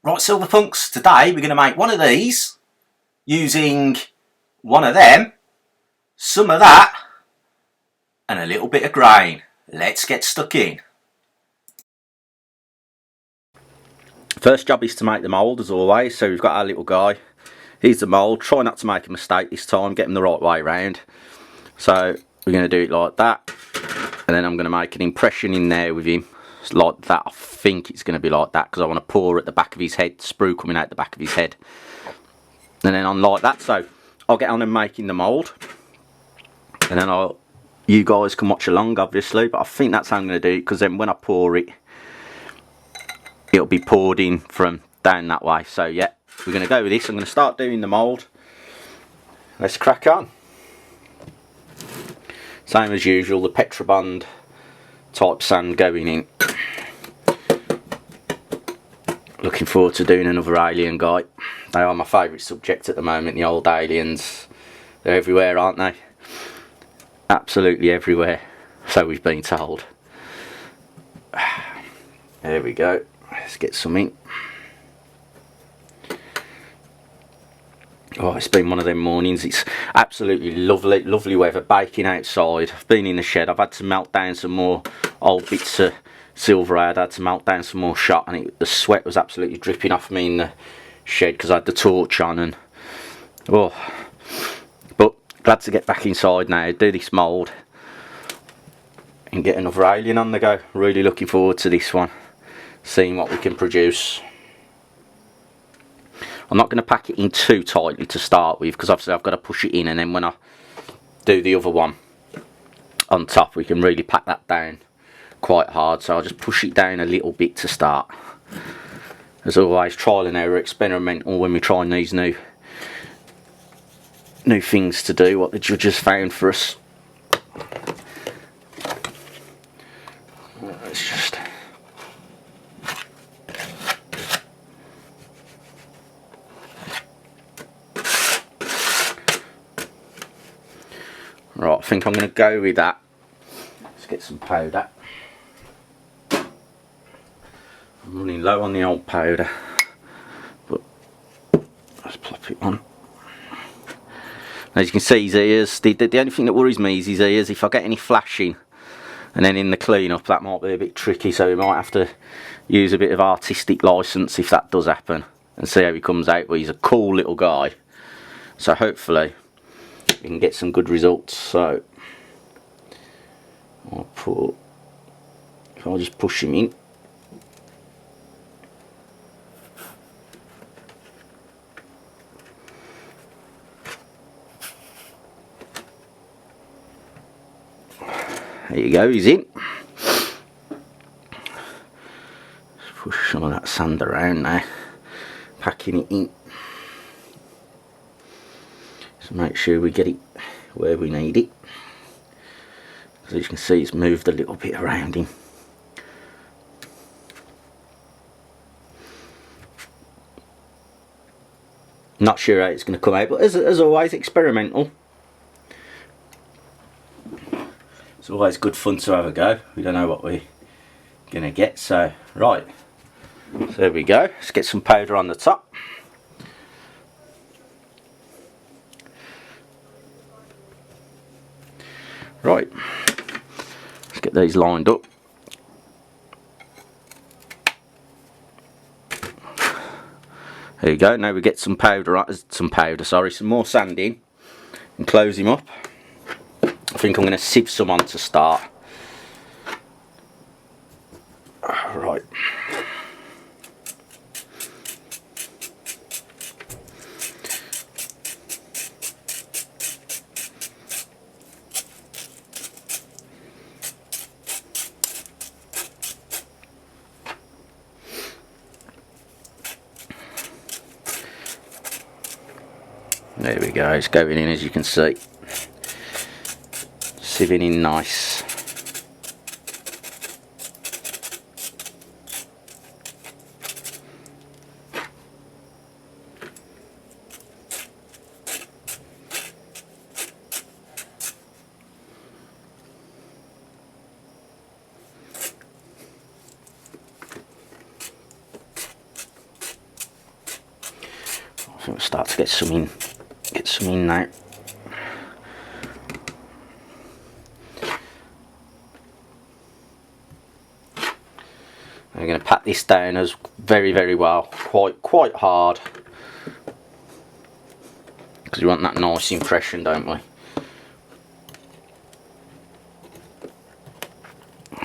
Right, Silver Punks, today we're going to make one of these using one of them, some of that, and a little bit of grain. Let's get stuck in. First job is to make the mould as always, so we've got our little guy. Here's the mould. Try not to make a mistake this time, get him the right way round. So we're going to do it like that, and then I'm going to make an impression in there with him. It's like that. I think it's going to be like that because I want to pour at the back of his head, sprue coming out the back of his head, and then on like that. So I'll get on and making the mould, and then you guys can watch along obviously, but I think that's how I'm going to do it, because then when I pour it, it'll be poured in from down that way. So yeah, we're going to go with this. I'm going to start doing the mould. Let's crack on. Same as usual, the Petrobond type sand going in. Looking forward to doing another alien guy. They are my favourite subject at the moment, the old aliens. They're everywhere, aren't they? Absolutely everywhere, so we've been told. There we go. Let's get some in. Oh, it's been one of them mornings. It's absolutely lovely, lovely weather, baking outside. I've been in the shed. I've had to melt down some more old bits of silver. I had to melt down some more shot, and the sweat was absolutely dripping off me in the shed because I had the torch on. And oh, but glad to get back inside now, do this mould, and get another alien on the go. Really looking forward to this one, seeing what we can produce. I'm not going to pack it in too tightly to start with, because obviously I've got to push it in, and then when I do the other one on top, we can really pack that down quite hard. So I'll just push it down a little bit to start. As always, trial and error, experimental when we're trying these new things to do, what the judges found for us. Let's just... Right, I think I'm going to go with that. Let's get some powder. I'm running low on the old powder, but let's plop it on. As you can see, his ears, the only thing that worries me is his ears. If I get any flashing and then in the clean-up, that might be a bit tricky, so we might have to use a bit of artistic licence if that does happen, and see how he comes out. But he's a cool little guy, so hopefully we can get some good results. So I'll just push him in. There you go, he's in. Just push some of that sand around now, packing it in. So make sure we get it where we need it. As you can see, it's moved a little bit around him. Not sure how it's going to come out, but as always, experimental. It's always good fun to have a go. We don't know what we're going to get. So, right. So there we go. Let's get some powder on the top. Right. Let's get these lined up. There you go. Now we get some more sand in, and close him up. I think I'm going to sieve some on to start. Right. There we go, it's going in, as you can see. Sieving in nice. think we'll start to get some in now. I'm going to pat this down as very well, quite hard, because we want that nice impression, don't we?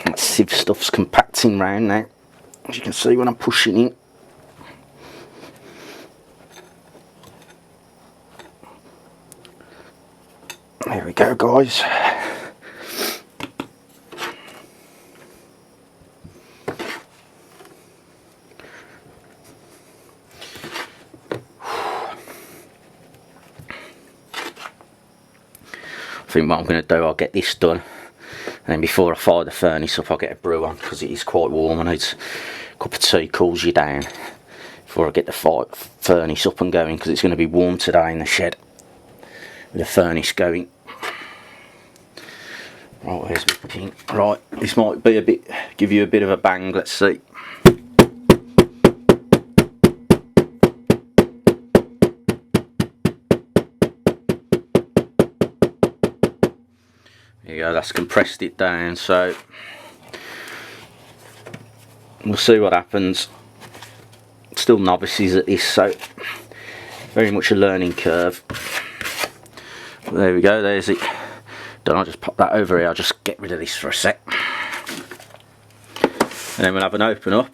That sieve stuff's compacting round now, as you can see when I'm pushing it. There we go, guys. I think what I'm going to do, I'll get this done, and then before I fire the furnace up, I'll get a brew on, because it is quite warm and it's a cup of tea cools you down before I get the furnace up and going, because it's going to be warm today in the shed with the furnace going. Right, where's my pin? Right, this might be give you a bit of a bang, let's see. There you go, that's compressed it down, so we'll see what happens. Still novices at this, so very much a learning curve. But there we go, there's it. Don't I just pop that over here, I'll just get rid of this for a sec. And then we'll have an open up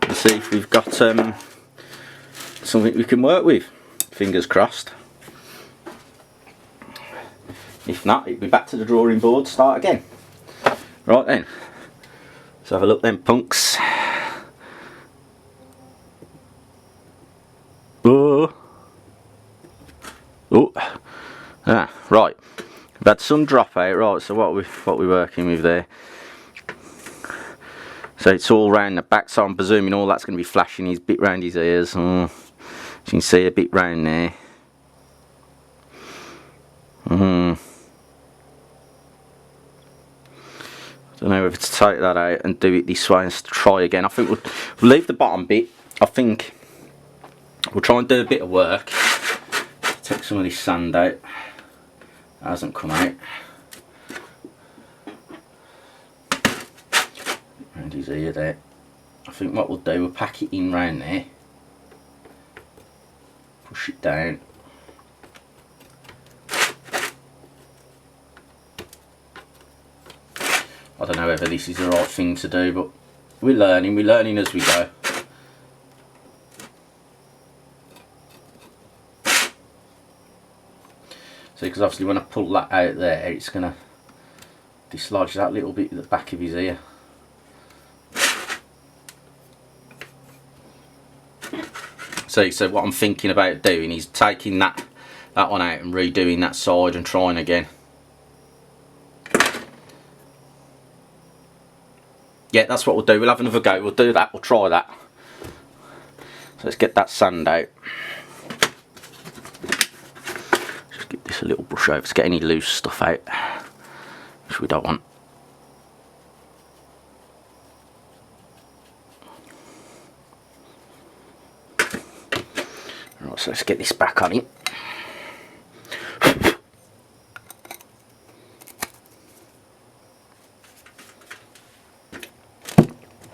and see if we've got something we can work with. Fingers crossed. If not, it'll be back to the drawing board, start again. Right then, let's have a look then, punks. Oh, right. We've had some drop out, right, so what we're working with there. So it's all round the back, so I'm presuming all that's going to be flashing his bit round his ears. Oh, you can see a bit round there. Don't know whether to take that out and do it this way and try again. I think we'll leave the bottom bit. I think we'll try and do a bit of work. Take some of this sand out. It hasn't come out. Around his ear there. I think what we'll do, we'll pack it in round there. Push it down. I don't know whether this is the right thing to do, but we're learning as we go. See, because obviously when I pull that out there, it's going to dislodge that little bit at the back of his ear. So what I'm thinking about doing is taking that one out and redoing that side and trying again. Yeah, that's what we'll do. We'll have another go. We'll do that. We'll try that. So let's get that sand out. Just give this a little brush over to get any loose stuff out, which we don't want. Right, so let's get this back on it.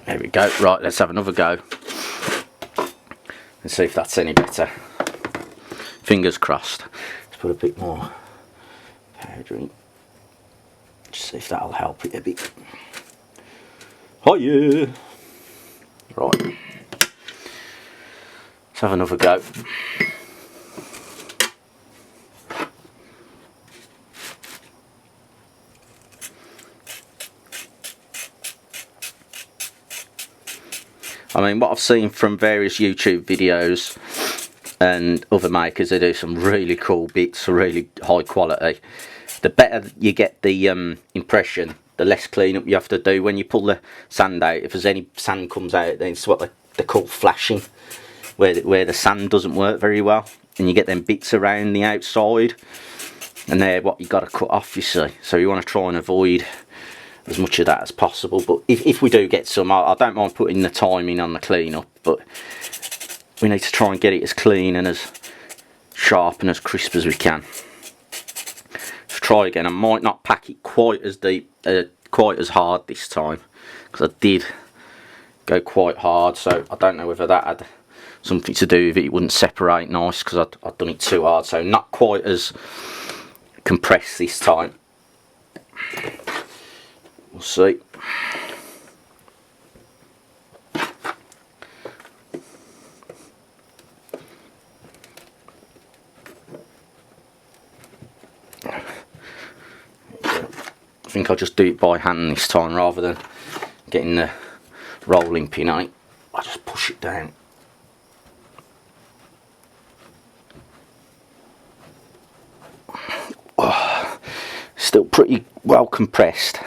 There we go. Right, let's have another go and see if that's any better. Fingers crossed. Let's put a bit more powder in. Just see if that'll help it a bit. Oh yeah. Right. Let's have another go. I mean, what I've seen from various YouTube videos and other makers, they do some really cool bits, really high quality. The better you get the impression, the less cleanup you have to do. When you pull the sand out, if there's any sand comes out, then it's what they call flashing, where the sand doesn't work very well, and you get them bits around the outside, and they're what you got to cut off, you see. So you want to try and avoid as much of that as possible. But if we do get some, I don't mind putting the time in on the clean up, but we need to try and get it as clean and as sharp and as crisp as we can. Let's try again. I might not pack it quite as deep, quite as hard this time, because I did go quite hard, so I don't know whether that had something to do with it. It wouldn't separate nice because I'd done it too hard, so not quite as compressed this time. We'll see. I think I'll just do it by hand this time rather than getting the rolling pin on it. I'll just push it down. Oh, still pretty well compressed.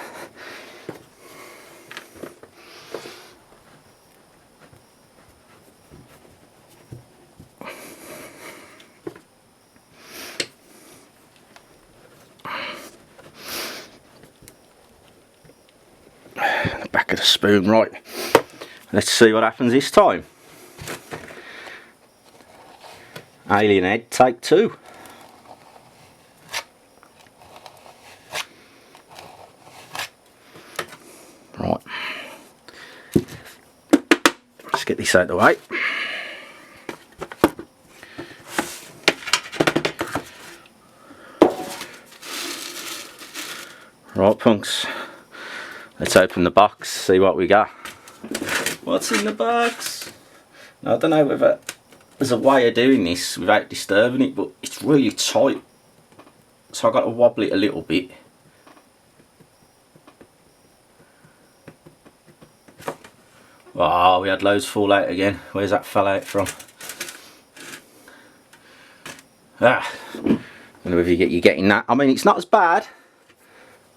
The back of the spoon, right. Let's see what happens this time. Alien head, take 2. Right. Let's get this out of the way. Right, punks. Let's open the box, see what we got. What's in the box? Now, I don't know whether there's a way of doing this without disturbing it, but it's really tight. So I've got to wobble it a little bit. Oh, we had loads fall out again. Where's that fell out from? Ah, I don't know if you're getting that. I mean, it's not as bad.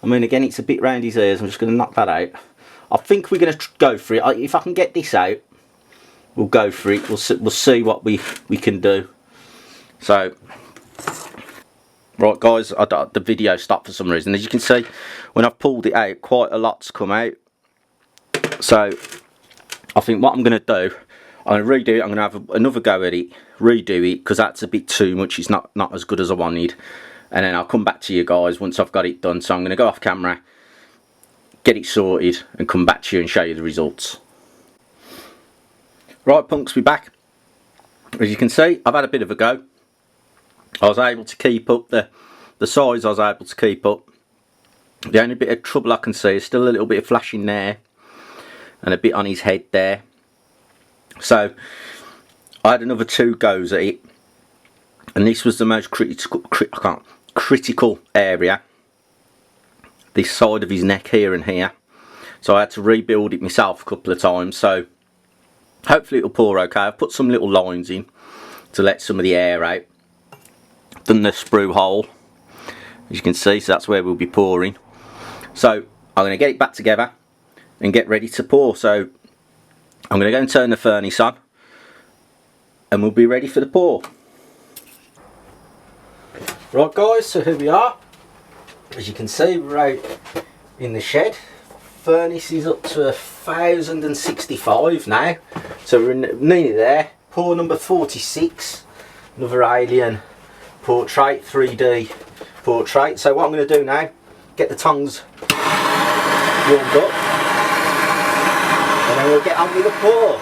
I mean, again, it's a bit round his ears. I'm just going to knock that out. I think we're going to go for it. If I can get this out, we'll go for it. We'll see what we can do. So, right, guys, the video stopped for some reason. As you can see, when I've pulled it out, quite a lot's come out. So, I think what I'm going to do, I'm going to redo it. I'm going to have another go at it, redo it, because that's a bit too much. It's not as good as I wanted. And then I'll come back to you guys once I've got it done. So I'm going to go off camera, get it sorted, and come back to you and show you the results. Right, punks, we're back. As you can see, I've had a bit of a go. I was able to keep up the size. I was able to keep up. The only bit of trouble I can see is still a little bit of flashing there, and a bit on his head there. So I had another 2 goes at it, and this was the most critical area, this side of his neck here and here. So I had to rebuild it myself a couple of times. So hopefully it'll pour okay. I've put some little lines in to let some of the air out. Done the sprue hole, as you can see, so that's where we'll be pouring. So I'm going to get it back together and get ready to pour. So I'm going to go and turn the furnace on, and we'll be ready for the pour. Right, guys, so here we are. As you can see, we're out in the shed. Furnace is up to 1065 now, so we're nearly there. Pour number 46, another alien portrait, 3D portrait. So what I'm going to do now, get the tongs warmed up, and then we'll get on with the pour.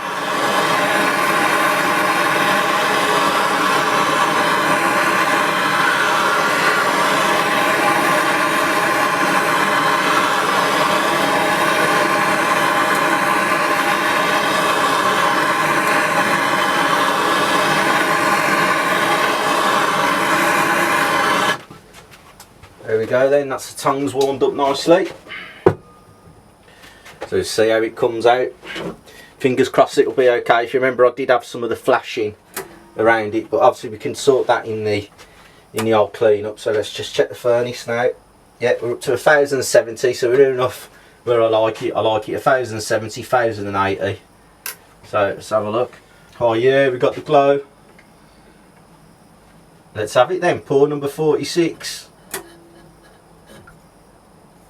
There we go then, that's the tongues warmed up nicely. So see how it comes out. Fingers crossed it'll be okay. If you remember, I did have some of the flashing around it, but obviously we can sort that in the old clean up. So let's just check the furnace now. Yeah, we're up to 1070, so we're doing enough where I like it. I like it 1070, 1080. So let's have a look. Oh yeah, we got the glow. Let's have it then. Pour number 46.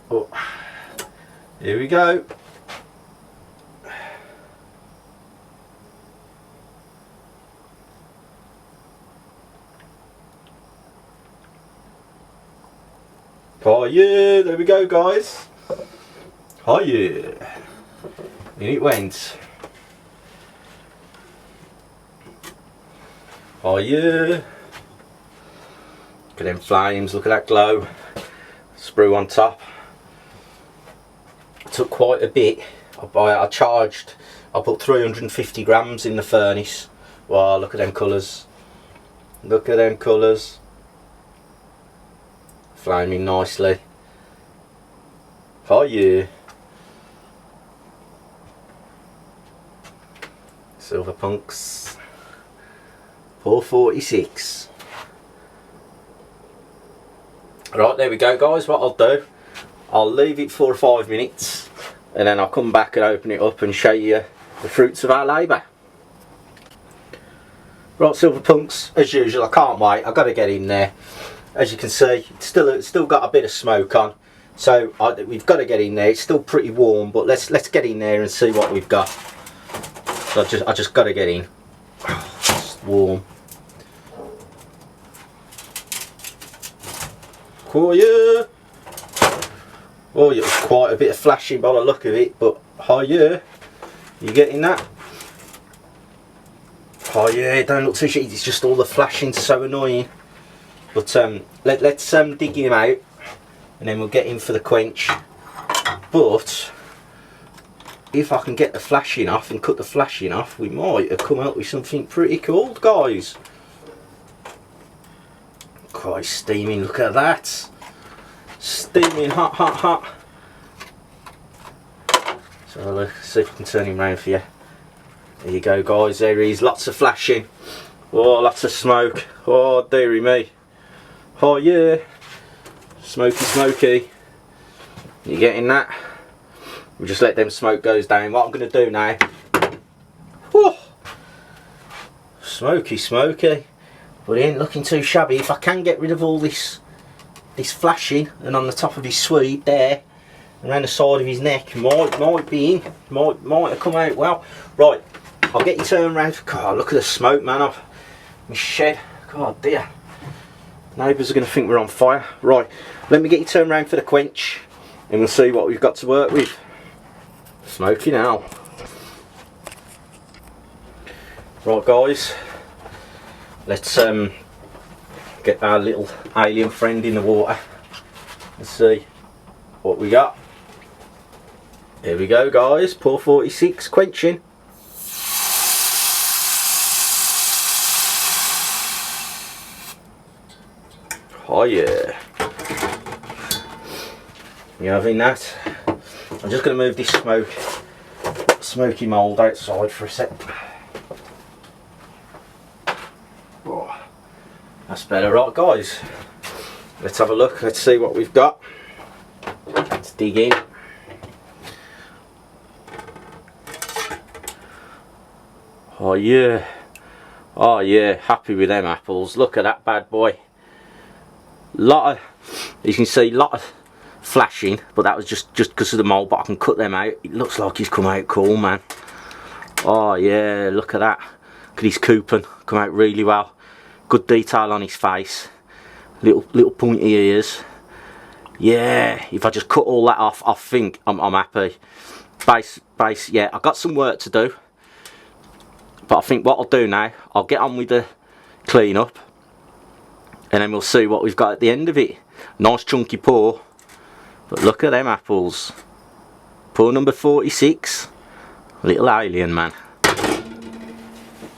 Oh, here we go. Oh yeah, there we go guys. Oh yeah. In it went. Oh yeah. Look at them flames, look at that glow. Sprue on top. It took quite a bit. I put 350 grams in the furnace. Wow, look at them colours. Look at them colours. Flaming nicely. Oh yeah. Silver punks. 446. Right, there we go guys. What I'll do, I'll leave it 4 or 5 minutes and then I'll come back and open it up and show you the fruits of our labour. Right, silver punks, as usual, I can't wait. I've got to get in there. As you can see, it's still got a bit of smoke on, so we've got to get in there. It's still pretty warm, but let's get in there and see what we've got. So I just got to get in. It's warm. Oh yeah. Oh, it was quite a bit of flashing by the look of it, but oh yeah. You getting that? Oh yeah, it don't look too shit. It's just all the flashing, so annoying. But let's dig him out, and then we'll get in for the quench. But if I can get the flashing off and cut the flashing off, we might have come out with something pretty cool, guys. Quite steaming, look at that. Steaming hot, hot, hot. So let's see if I can turn him round for you. There you go guys, there he is, lots of flashing. Oh, lots of smoke. Oh dearie me. Oh yeah. Smoky, smoky. You getting that? We'll just let them smoke goes down. What I'm going to do now. Whew, smoky, smoky. But it ain't looking too shabby. If I can get rid of all this flashing, and on the top of his sleeve there, and around the side of his neck, might be in. Might have come out well. Right, I'll get you turned round. God, look at the smoke, man, off my shed. God dear. Neighbours are going to think we're on fire. Right, let me get you turned round for the quench, and we'll see what we've got to work with. Smoky now. Right guys, let's get our little alien friend in the water. Let's see what we got. Here we go guys, pour 46 quenching. Oh yeah. You having that? I'm just going to move this smoky mould outside for a sec. Oh, that's better. Right guys, let's have a look, let's see what we've got. Let's dig in. Oh yeah. Oh yeah, happy with them apples. Look at that bad boy. Lot of, you can see, lot of flashing, but that was just because of the mould, but I can cut them out. It looks like he's come out cool, man. Oh yeah, look at that. Look at his coupon, come out really well. Good detail on his face. Little pointy ears. Yeah, if I just cut all that off, I think I'm happy. Base, yeah, I've got some work to do. But I think what I'll do now, I'll get on with the clean up, and then we'll see what we've got at the end of it. Nice chunky pour. But look at them apples. Pour number 46. Little alien, man.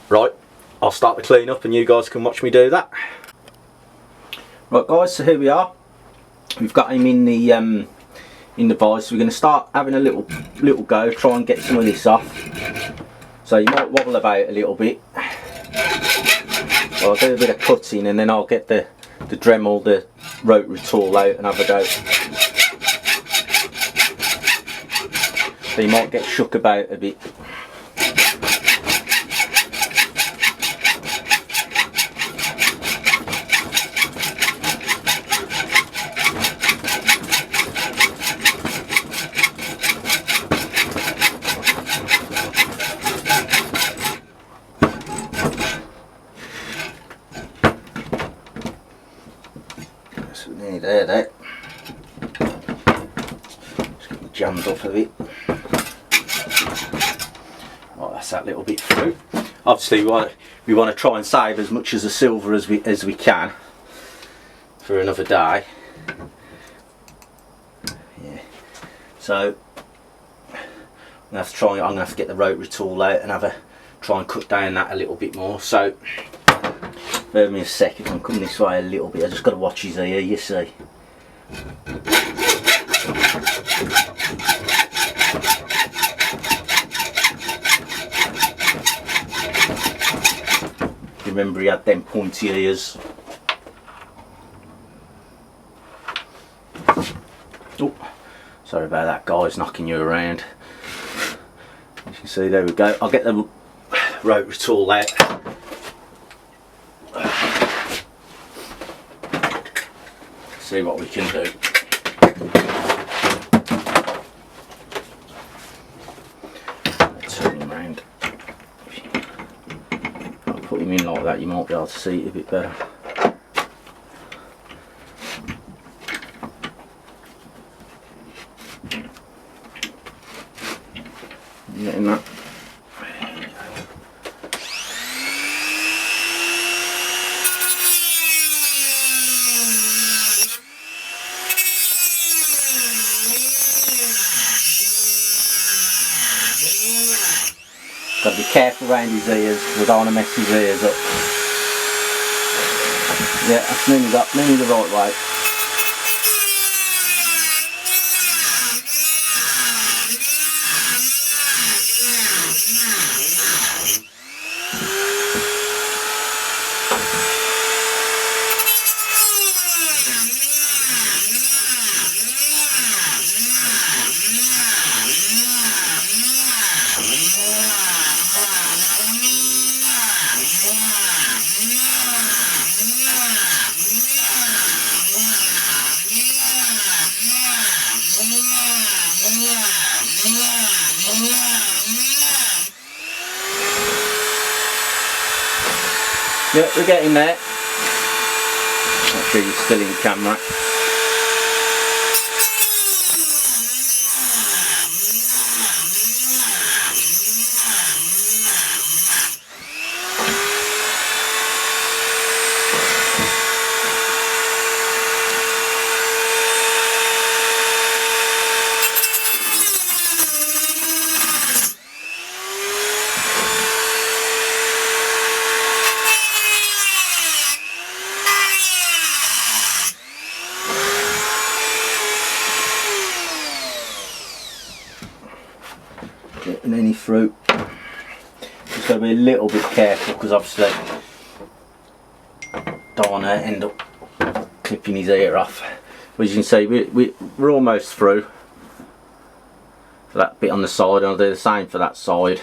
Right, I'll start the clean up and you guys can watch me do that. Right guys, so here we are. We've got him in the vise. So we're going to start having a little go, try and get some of this off. So you might wobble about a little bit. I'll do a bit of cutting and then I'll get the Dremel, the rotary tool out and have a go. So you might get shook about a bit. There. jammed up a bit. Right, that's that little bit through. Obviously we want to try and save as much of the silver as we can for another day. Yeah. So I'm gonna have to get the rotary tool out and try and cut down that a little bit more. So bear with me a second, I'm coming this way a little bit. I just got to watch his ear, you see. Remember he had them pointy ears. Oh, sorry about that, guys, knocking you around. As you can see, there we go. I'll get the rotary tool out. See what we can do. Turn him round. I'll put him in like that, you might be able to see it a bit better. Getting that. Got to be careful around his ears, we don't want to mess his ears up. Yeah, that's nearly the right way. Yeah, we're getting there. Not sure you're still in camera. Getting any fruit, just got to be a little bit careful because obviously don't want to end up clipping his ear off. But as you can see, we're almost through for that bit on the side, and I'll do the same for that side.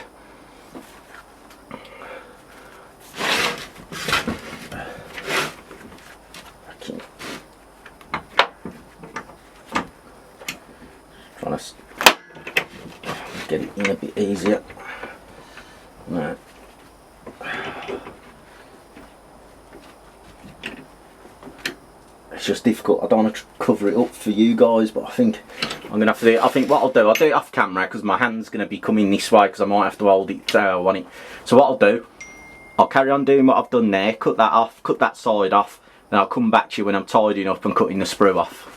Trying to get it in a bit easier. No. It's just difficult. I don't want to cover it up for you guys, but I think I'm gonna have to do it. I think what I'll do it off camera because my hand's gonna be coming this way because I might have to hold it on it. So what I'll do, I'll carry on doing what I've done there, cut that off, cut that side off, then I'll come back to you when I'm tidying up and cutting the sprue off.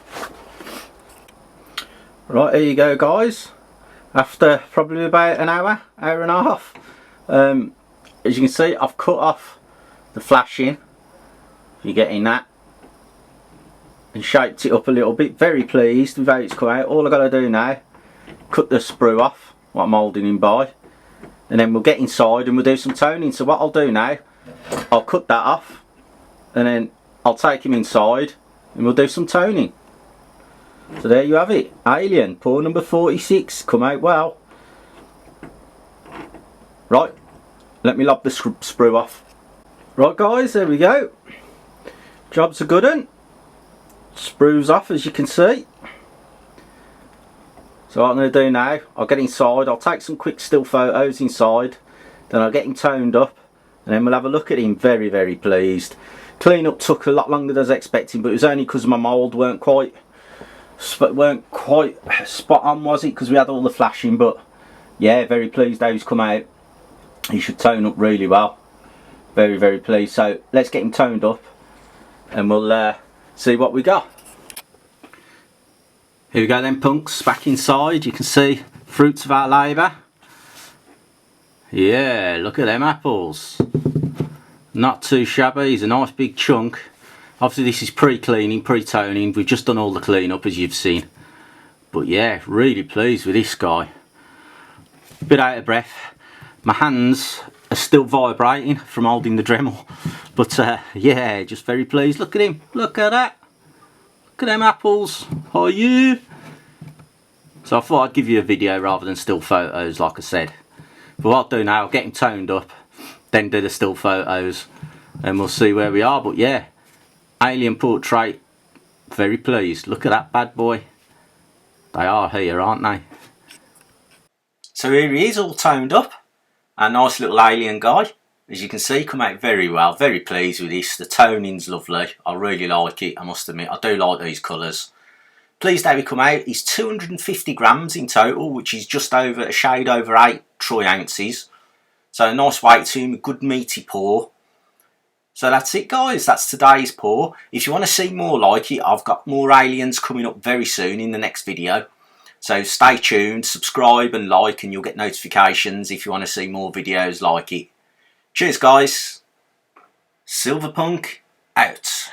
Right, here you go, guys. After probably about an hour and a half. As you can see, I've cut off the flashing, if you're getting that, and shaped it up a little bit. Very pleased with how it's come out. All I've got to do now, cut the sprue off, what I'm holding him by, and then we'll get inside and we'll do some toning. So what I'll do now, I'll cut that off, and then I'll take him inside and we'll do some toning. So there you have it, Alien, pour number 46, come out well. Right, let me lob the sprue off. Right guys, there we go. Job's a good one. Sprue's off, as you can see. So what I'm going to do now, I'll get inside, I'll take some quick still photos inside, then I'll get him toned up, and then we'll have a look at him. Very, very pleased. Clean up took a lot longer than I was expecting, but it was only because my mould weren't quite weren't quite spot on, was it? Because we had all the flashing, but yeah, very pleased how he's come out. He should tone up really well. Very, very pleased. So let's get him toned up and we'll see what we got. Here we go then, punks, back inside. You can see fruits of our labour. Yeah, look at them apples. Not too shabby. He's a nice big chunk. Obviously this is pre-cleaning, pre-toning. We've just done all the clean up as you've seen. But yeah, really pleased with this guy. Bit out of breath. My hands are still vibrating from holding the Dremel. But yeah, just very pleased. Look at him. Look at that. Look at them apples. How are you? So I thought I'd give you a video rather than still photos, like I said. But what I'll do now, I'll get him toned up, then do the still photos, and we'll see where we are. But yeah, alien portrait, very pleased. Look at that bad boy. They are here, aren't they? So here he is, all toned up. A nice little alien guy. As you can see, come out very well. Very pleased with this. The toning's lovely. I really like it, I must admit. I do like these colours. Pleased how he come out. He's 250 grams in total, which is just over a shade over 8 troy ounces. So a nice weight to him, a good meaty paw. So that's it, guys. That's today's paw. If you want to see more like it, I've got more aliens coming up very soon in the next video. So stay tuned, subscribe and like, and you'll get notifications if you want to see more videos like it. Cheers, guys. Silverpunk out.